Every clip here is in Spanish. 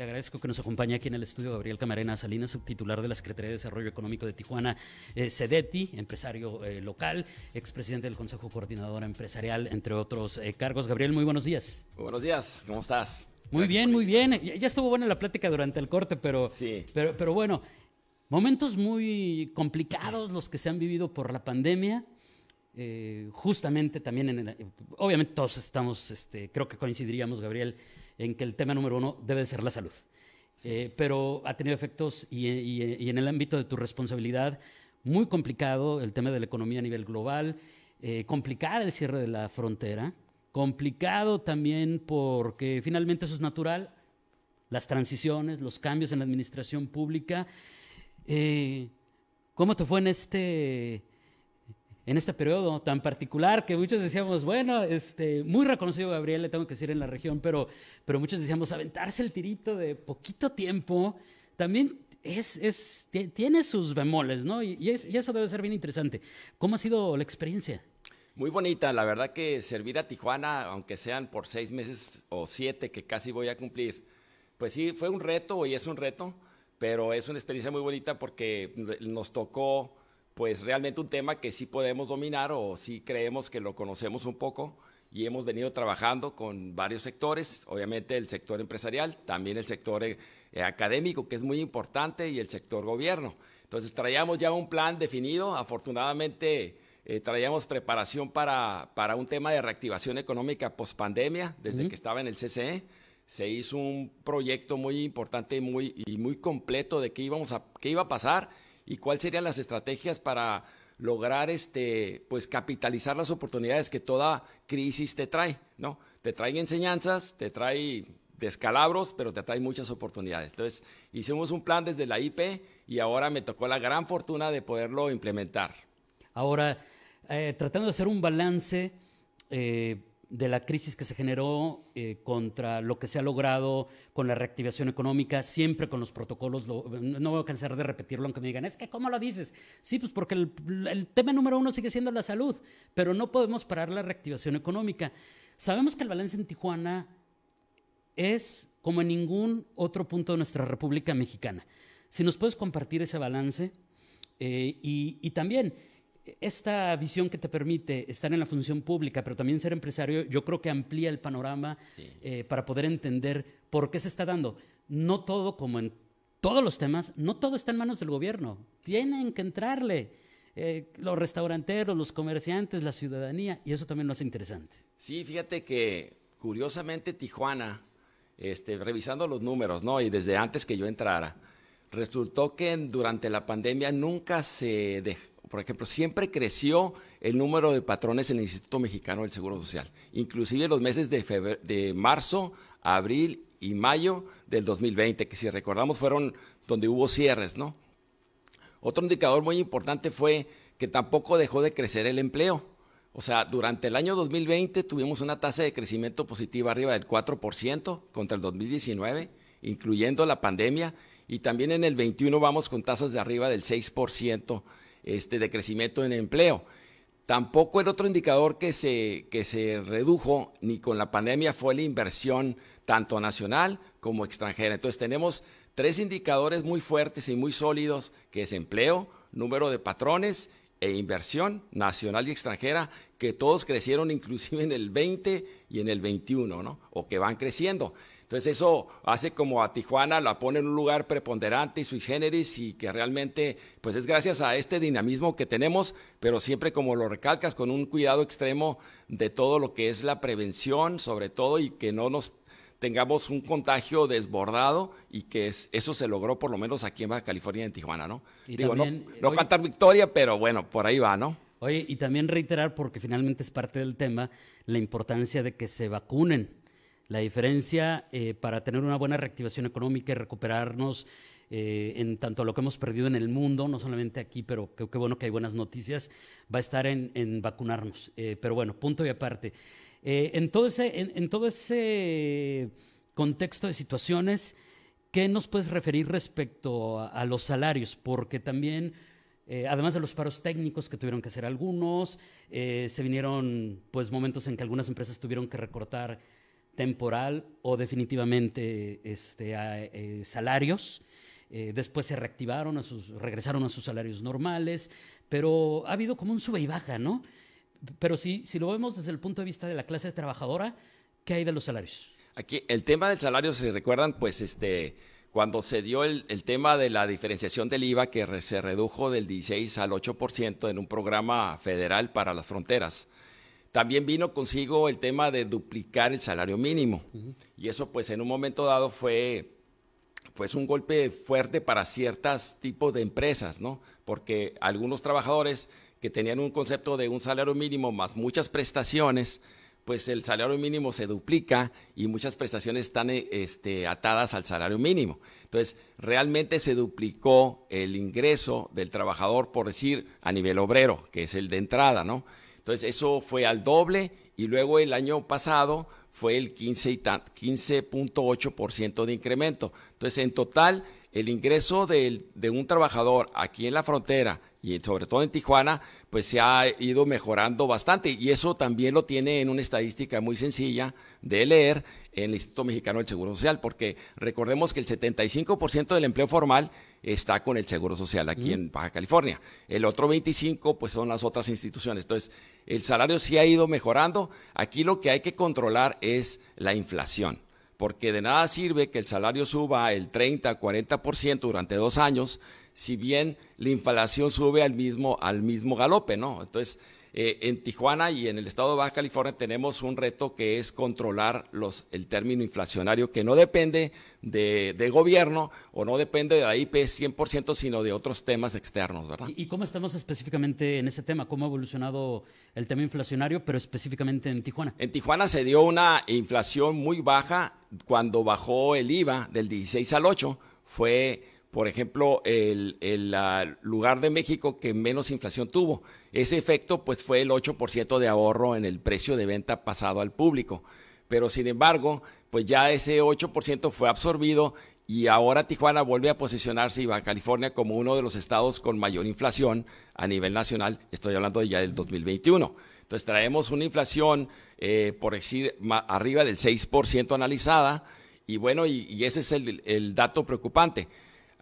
Le agradezco que nos acompañe aquí en el estudio Gabriel Camarena Salinas, subtitular de la Secretaría de Desarrollo Económico de Tijuana, CEDETI, empresario local, expresidente del Consejo Coordinador Empresarial, entre otros cargos. Gabriel, muy buenos días. Muy buenos días, ¿cómo estás? Muy bien, muy bien. Ya estuvo buena la plática durante el corte, pero, sí. pero bueno, momentos muy complicados los que se han vivido por la pandemia. Justamente también, obviamente todos estamos, creo que coincidiríamos, Gabriel, en que el tema número uno debe de ser la salud. Sí. Pero ha tenido efectos y en el ámbito de tu responsabilidad muy complicado el tema de la economía a nivel global, complicado el cierre de la frontera, complicado también porque finalmente eso es natural, las transiciones, los cambios en la administración pública. ¿Cómo te fue en este periodo tan particular que muchos decíamos, bueno, muy reconocido Gabriel, le tengo que decir en la región, pero muchos decíamos, aventarse el tirito de poquito tiempo también tiene sus bemoles, ¿no? Y eso debe ser bien interesante. ¿Cómo ha sido la experiencia? Muy bonita, la verdad que servir a Tijuana, aunque sean por 6 meses o 7 que casi voy a cumplir, pues sí, fue un reto y es un reto, pero es una experiencia muy bonita porque nos tocó pues realmente un tema que sí podemos dominar o sí creemos que lo conocemos un poco y hemos venido trabajando con varios sectores, obviamente el sector empresarial, también el sector académico, que es muy importante, y el sector gobierno. Entonces traíamos ya un plan definido, afortunadamente traíamos preparación para un tema de reactivación económica post-pandemia, desde que estaba en el CCE. Se hizo un proyecto muy importante y muy completo de qué iba a pasar y cuáles serían las estrategias para lograr pues capitalizar las oportunidades que toda crisis te trae, ¿no? Te trae enseñanzas, te trae descalabros, pero te trae muchas oportunidades. Entonces, hicimos un plan desde la IP y ahora me tocó la gran fortuna de poderlo implementar. Ahora, tratando de hacer un balance de la crisis que se generó contra lo que se ha logrado con la reactivación económica, siempre con los protocolos, no voy a cansar de repetirlo aunque me digan, es que ¿cómo lo dices? Sí, pues porque el tema número uno sigue siendo la salud, pero no podemos parar la reactivación económica. Sabemos que el balance en Tijuana es como en ningún otro punto de nuestra República Mexicana. Si nos puedes compartir ese balance y también esta visión que te permite estar en la función pública, pero también ser empresario, yo creo que amplía el panorama para poder entender por qué se está dando. No todo, como en todos los temas, no todo está en manos del gobierno. Tienen que entrarle los restauranteros, los comerciantes, la ciudadanía, y eso también lo hace interesante. Sí, fíjate que curiosamente Tijuana, revisando los números, ¿no? Y desde antes que yo entrara, resultó que durante la pandemia nunca se dejó. Por ejemplo, siempre creció el número de patrones en el Instituto Mexicano del Seguro Social, inclusive los meses de marzo, abril y mayo del 2020, que si recordamos fueron donde hubo cierres, ¿no? Otro indicador muy importante fue que tampoco dejó de crecer el empleo. O sea, durante el año 2020 tuvimos una tasa de crecimiento positiva arriba del 4% contra el 2019, incluyendo la pandemia, y también en el 21 vamos con tasas de arriba del 6%. De crecimiento en empleo. Tampoco el otro indicador que se redujo ni con la pandemia fue la inversión tanto nacional como extranjera. Entonces tenemos 3 indicadores muy fuertes y muy sólidos, que es empleo, número de patrones e inversión nacional y extranjera, que todos crecieron inclusive en el 20 y en el 21, ¿no? O que van creciendo. Entonces eso hace como a Tijuana la pone en un lugar preponderante y sui generis, y que realmente pues es gracias a este dinamismo que tenemos, pero siempre, como lo recalcas, con un cuidado extremo de todo lo que es la prevención, sobre todo, y que no nos tengamos un contagio desbordado, y que eso se logró por lo menos aquí en Baja California y en Tijuana, ¿no? Y digo, también, no cantar victoria, pero bueno, por ahí va, ¿no? Oye, y también reiterar, porque finalmente es parte del tema, la importancia de que se vacunen. La diferencia para tener una buena reactivación económica y recuperarnos en tanto a lo que hemos perdido en el mundo, no solamente aquí, pero qué bueno que hay buenas noticias, va a estar en vacunarnos. Pero bueno, punto y aparte. En todo ese contexto de situaciones, ¿qué nos puedes referir respecto a los salarios? Porque también, además de los paros técnicos que tuvieron que hacer algunos, se vinieron pues momentos en que algunas empresas tuvieron que recortar temporal o definitivamente salarios. Después se reactivaron, regresaron a sus salarios normales, pero ha habido como un sube y baja, ¿no? Pero si lo vemos desde el punto de vista de la clase trabajadora, ¿qué hay de los salarios? Aquí el tema del salario, si recuerdan, pues cuando se dio el tema de la diferenciación del IVA, que se redujo del 16 al 8% en un programa federal para las fronteras, también vino consigo el tema de duplicar el salario mínimo. Y eso, pues, en un momento dado fue, pues, un golpe fuerte para ciertos tipos de empresas, ¿no? Porque algunos trabajadores que tenían un concepto de un salario mínimo más muchas prestaciones, pues el salario mínimo se duplica y muchas prestaciones están atadas al salario mínimo. Entonces, realmente se duplicó el ingreso del trabajador, por decir, a nivel obrero, que es el de entrada, ¿no? Entonces, eso fue al doble y luego el año pasado fue el 15.8% de incremento. Entonces, en total, el ingreso de un trabajador aquí en la frontera y sobre todo en Tijuana, pues se ha ido mejorando bastante. Y eso también lo tiene en una estadística muy sencilla de leer en el Instituto Mexicano del Seguro Social, porque recordemos que el 75% del empleo formal está con el Seguro Social aquí en Baja California. El otro 25% pues son las otras instituciones. Entonces, el salario sí ha ido mejorando. Aquí lo que hay que controlar es la inflación, porque de nada sirve que el salario suba el 30, 40% durante 2 años, si bien la inflación sube al mismo galope, ¿no? Entonces, en Tijuana y en el estado de Baja California tenemos un reto que es controlar el término inflacionario, que no depende de gobierno o no depende de la IP 100%, sino de otros temas externos, ¿verdad? ¿Y cómo estamos específicamente en ese tema? ¿Cómo ha evolucionado el tema inflacionario, pero específicamente en Tijuana? En Tijuana se dio una inflación muy baja cuando bajó el IVA del 16 al 8. Fue, por ejemplo, el lugar de México que menos inflación tuvo. Ese efecto pues fue el 8% de ahorro en el precio de venta pasado al público. Pero sin embargo, pues ya ese 8% fue absorbido y ahora Tijuana vuelve a posicionarse y Baja California como uno de los estados con mayor inflación a nivel nacional. Estoy hablando ya del 2021. Entonces traemos una inflación, por decir, arriba del 6% analizada y bueno, y ese es el dato preocupante.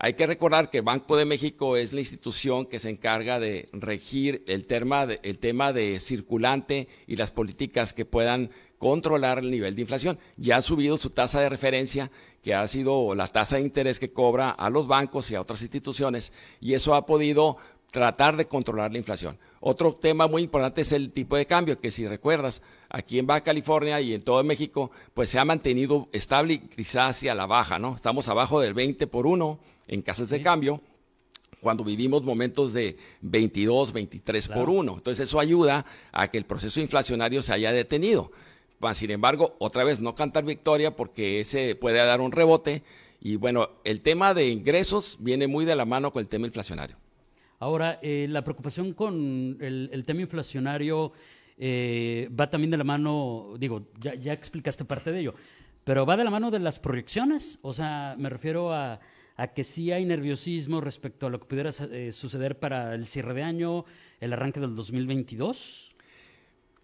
Hay que recordar que Banco de México es la institución que se encarga de regir el tema de circulante y las políticas que puedan controlar el nivel de inflación. Ya ha subido su tasa de referencia, que ha sido la tasa de interés que cobra a los bancos y a otras instituciones, y eso ha podido tratar de controlar la inflación. Otro tema muy importante es el tipo de cambio, que si recuerdas, aquí en Baja California y en todo México, pues se ha mantenido estable y quizás hacia la baja, ¿no? Estamos abajo del 20 por 1 en casas de cambio, cuando vivimos momentos de 22, 23 por 1. Entonces eso ayuda a que el proceso inflacionario se haya detenido. Sin embargo, otra vez no cantar victoria porque ese puede dar un rebote. Y bueno, el tema de ingresos viene muy de la mano con el tema inflacionario. Ahora, la preocupación con el tema inflacionario va también de la mano, digo, ya explicaste parte de ello, pero va de la mano de las proyecciones. O sea, me refiero a que sí hay nerviosismo respecto a lo que pudiera suceder para el cierre de año, el arranque del 2022.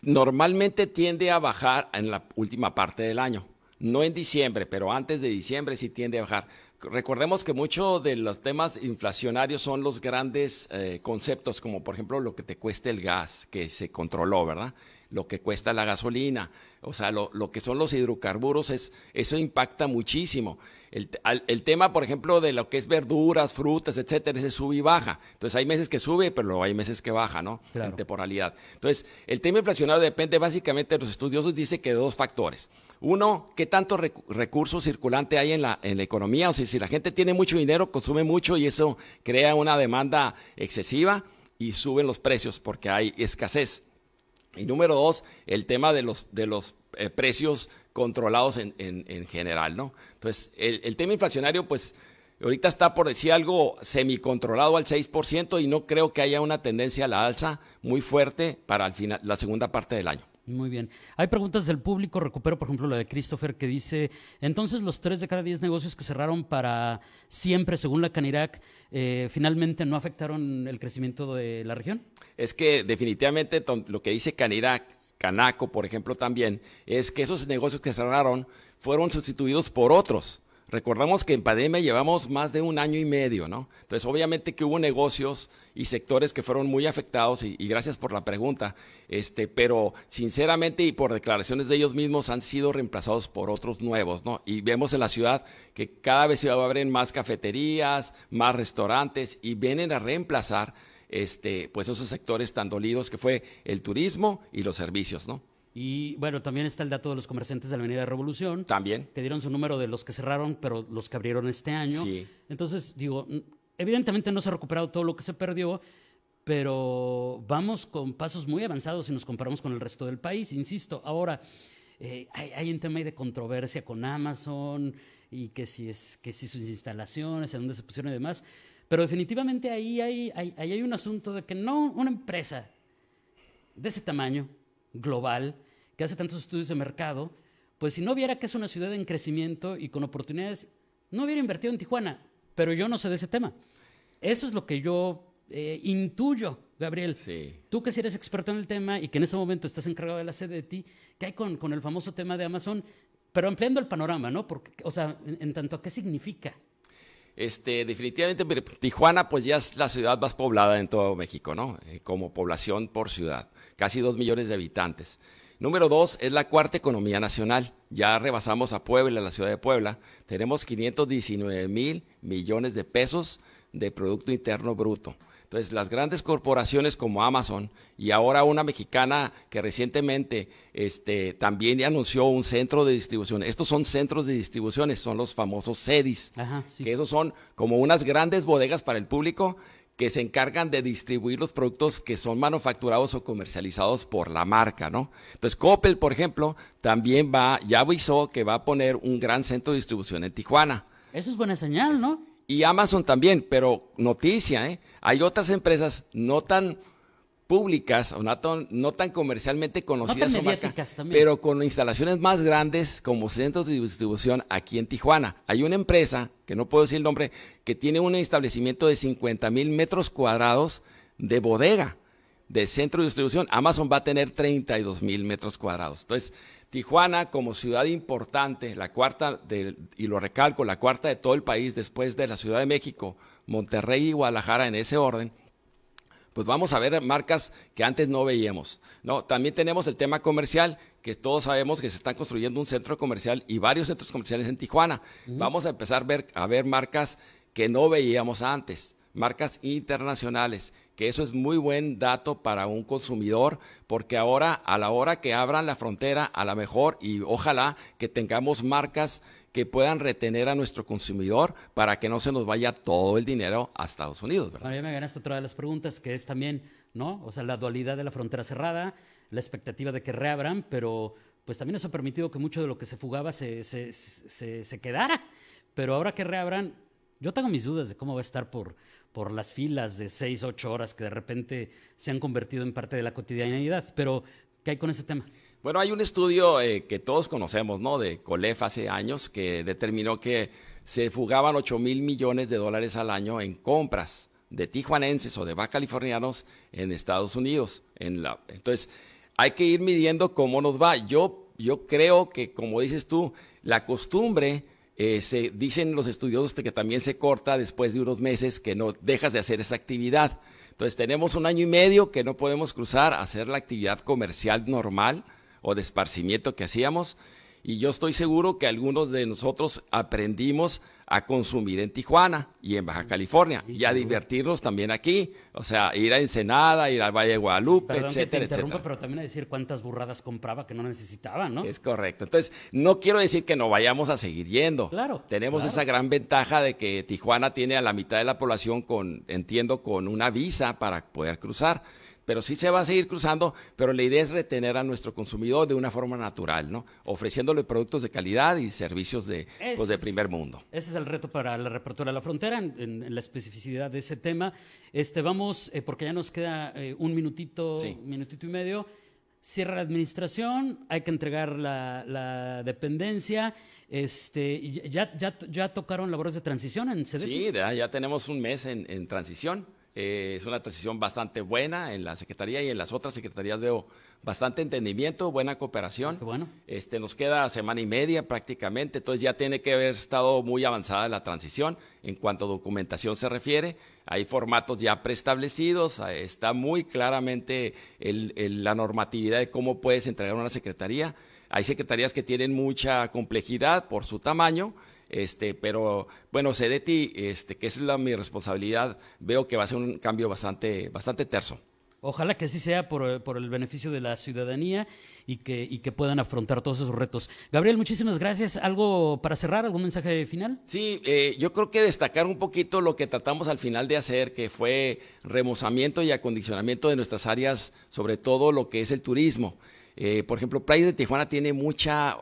Normalmente tiende a bajar en la última parte del año. No en diciembre, pero antes de diciembre sí tiende a bajar. Recordemos que muchos de los temas inflacionarios son los grandes conceptos, como por ejemplo lo que te cuesta el gas, que se controló, ¿verdad? Lo que cuesta la gasolina, o sea, lo que son los hidrocarburos, eso impacta muchísimo. El tema, por ejemplo, de lo que es verduras, frutas, etcétera, ese sube y baja. Entonces, hay meses que sube, pero hay meses que baja, ¿no? Claro. En temporalidad. Entonces, el tema inflacionario depende básicamente, los estudiosos dicen que de 2 factores. Uno, ¿qué tanto recurso circulante hay en la economía? O sea, si la gente tiene mucho dinero, consume mucho y eso crea una demanda excesiva y suben los precios porque hay escasez. Y número 2, el tema de los precios controlados en general, ¿no? Entonces, el tema inflacionario, pues, ahorita está, por decir algo, semicontrolado al 6% y no creo que haya una tendencia a la alza muy fuerte para la segunda parte del año. Muy bien. Hay preguntas del público. Recupero, por ejemplo, la de Christopher, que dice, entonces los 3 de cada 10 negocios que cerraron para siempre, según la Canirac, finalmente no afectaron el crecimiento de la región. Es que definitivamente lo que dice Canirac Canaco, por ejemplo, también, es que esos negocios que cerraron fueron sustituidos por otros. Recordamos que en pandemia llevamos más de 1 año y medio, ¿no? Entonces, obviamente que hubo negocios y sectores que fueron muy afectados, y gracias por la pregunta, pero sinceramente y por declaraciones de ellos mismos han sido reemplazados por otros nuevos, ¿no? Y vemos en la ciudad que cada vez se abren más cafeterías, más restaurantes, y vienen a reemplazar pues esos sectores tan dolidos que fue el turismo y los servicios, ¿no? Y bueno, también está el dato de los comerciantes de la Avenida Revolución. También. Que dieron su número de los que cerraron, pero los que abrieron este año. Sí. Entonces, digo, evidentemente no se ha recuperado todo lo que se perdió, pero vamos con pasos muy avanzados si nos comparamos con el resto del país. Insisto, ahora hay un tema ahí de controversia con Amazon y que si sus instalaciones, en dónde se pusieron y demás. Pero definitivamente ahí hay un asunto de que no una empresa de ese tamaño, global, que hace tantos estudios de mercado, pues si no viera que es una ciudad en crecimiento y con oportunidades, no hubiera invertido en Tijuana. Pero yo no sé de ese tema. Eso es lo que yo intuyo, Gabriel. Sí. Tú que si eres experto en el tema y que en este momento estás encargado de la sede de ti, ¿qué hay con el famoso tema de Amazon? Pero ampliando el panorama, ¿no? Porque, o sea, en tanto a qué significa. Definitivamente Tijuana pues ya es la ciudad más poblada en todo México, ¿no? Como población por ciudad, casi 2 millones de habitantes. Número 2, es la cuarta economía nacional. Ya rebasamos a Puebla, la ciudad de Puebla. Tenemos 519,000 millones de pesos de Producto Interno Bruto. Entonces, las grandes corporaciones como Amazon y ahora una mexicana que recientemente también anunció un centro de distribución. Estos son centros de distribuciones, son los famosos CEDIs, Ajá, sí. que esos son como unas grandes bodegas para el público que se encargan de distribuir los productos que son manufacturados o comercializados por la marca, ¿no? Entonces, Coppel, por ejemplo, también ya avisó que va a poner un gran centro de distribución en Tijuana. Eso es buena señal, ¿no? Y Amazon también, pero noticia, hay otras empresas no tan públicas o no tan comercialmente conocidas, no tan mediáticas también, pero con instalaciones más grandes como centros de distribución aquí en Tijuana. Hay una empresa, que no puedo decir el nombre, que tiene un establecimiento de 50,000 metros cuadrados de bodega, de centro de distribución. Amazon va a tener 32,000 metros cuadrados. Entonces, Tijuana como ciudad importante, la cuarta, y lo recalco, la cuarta de todo el país después de la Ciudad de México, Monterrey y Guadalajara en ese orden, pues vamos a ver marcas que antes no veíamos, ¿no? También tenemos el tema comercial, que todos sabemos que se está construyendo un centro comercial y varios centros comerciales en Tijuana. Vamos a empezar a ver marcas que no veíamos antes, marcas internacionales, que eso es muy buen dato para un consumidor, porque ahora, a la hora que abran la frontera, a lo mejor, y ojalá que tengamos marcas que puedan retener a nuestro consumidor para que no se nos vaya todo el dinero a Estados Unidos, ¿verdad? Bueno, ya me ganaste otra de las preguntas, que es también, ¿no? O sea, la dualidad de la frontera cerrada, la expectativa de que reabran, pero pues también eso ha permitido que mucho de lo que se fugaba se quedara. Pero ahora que reabran, yo tengo mis dudas de cómo va a estar por las filas de 6, 8 horas que de repente se han convertido en parte de la cotidianidad. Pero, ¿qué hay con ese tema? Bueno, hay un estudio que todos conocemos, ¿no? De COLEF hace años, que determinó que se fugaban 8,000 millones de dólares al año en compras de tijuanenses o de baja californianos en Estados Unidos. Entonces, hay que ir midiendo cómo nos va. Yo creo que, como dices tú, la costumbre, dicen los estudiosos que también se corta después de unos meses que no dejas de hacer esa actividad. Entonces, tenemos 1 año y medio que no podemos cruzar a hacer la actividad comercial normal o de esparcimiento que hacíamos, y yo estoy seguro que algunos de nosotros aprendimos a consumir en Tijuana y en Baja California, y a divertirnos también aquí, o sea, ir a Ensenada, ir al Valle de Guadalupe, Perdón etcétera, que te interrumpa, etcétera. pero también a decir cuántas burradas compraba que no necesitaba, ¿no? Es correcto. Entonces, no quiero decir que no vayamos a seguir yendo. Claro. Tenemos claro. esa gran ventaja de que Tijuana tiene a la mitad de la población con una visa para poder cruzar. Pero sí se va a seguir cruzando, pero la idea es retener a nuestro consumidor de una forma natural, ¿no? Ofreciéndole productos de calidad y servicios de primer mundo. Ese es el reto para la reapertura de la frontera, en la especificidad de ese tema. Vamos, porque ya nos queda un minutito, Sí. minutito y medio. Cierra la administración, hay que entregar la dependencia. ¿Ya tocaron labores de transición en CDT? Sí, ya tenemos un mes en transición. Es una transición bastante buena en la Secretaría, y en las otras secretarías veo bastante entendimiento, buena cooperación. Qué bueno. Nos queda semana y media prácticamente, entonces ya tiene que haber estado muy avanzada la transición en cuanto a documentación se refiere. Hay formatos ya preestablecidos, está muy claramente la normatividad de cómo puedes entregar una secretaría. Hay secretarías que tienen mucha complejidad por su tamaño, pero bueno, CEDETI, que es mi responsabilidad, veo que va a ser un cambio bastante terso. Ojalá que así sea por el beneficio de la ciudadanía y que puedan afrontar todos esos retos. Gabriel, muchísimas gracias. ¿Algo para cerrar? ¿Algún mensaje final? Sí, yo creo que destacar un poquito lo que tratamos al final de hacer, que fue remozamiento y acondicionamiento de nuestras áreas, sobre todo lo que es el turismo. Por ejemplo, Playa de Tijuana tiene mucha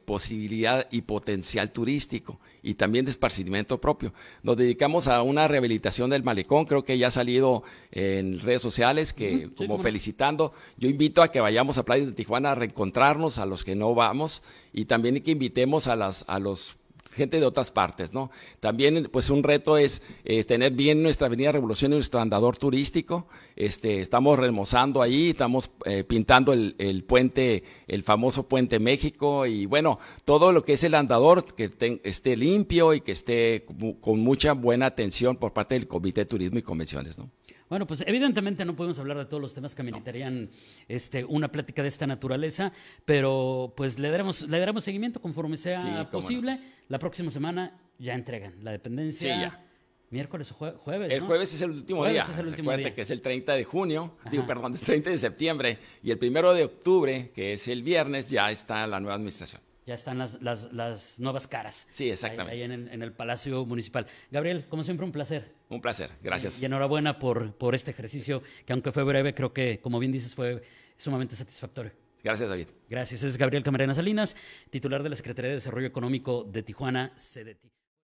posibilidad y potencial turístico y también de esparcimiento propio. Nos dedicamos a una rehabilitación del malecón, creo que ya ha salido en redes sociales, que Sí, como felicitando. Yo invito a que vayamos a Playa de Tijuana a reencontrarnos, a los que no vamos, y también que invitemos a los gente de otras partes, ¿no? También, pues, un reto es tener bien nuestra Avenida Revolución y nuestro andador turístico. Estamos remozando ahí, estamos pintando el puente, el famoso Puente México, y bueno, todo lo que es el andador, que esté limpio y que esté con mucha buena atención por parte del Comité de Turismo y Convenciones, ¿no? Bueno, pues evidentemente no podemos hablar de todos los temas que ameritarían una plática de esta naturaleza, pero pues le daremos seguimiento conforme sea posible. No. La próxima semana ya entregan la dependencia. Sí, ya. Miércoles o jueves, El jueves es el último día. Es el último día. Que es el 30 de junio, el 30 de septiembre, y el 1 de octubre, que es el viernes, ya está la nueva administración. Ya están las nuevas caras. Sí, exactamente. Ahí en el Palacio Municipal. Gabriel, como siempre, un placer. Un placer, gracias. Y enhorabuena por este ejercicio, que aunque fue breve, creo que, como bien dices, fue sumamente satisfactorio. Gracias, David. Gracias. Es Gabriel Camarena Salinas, titular de la Secretaría de Desarrollo Económico de Tijuana, CEDETI.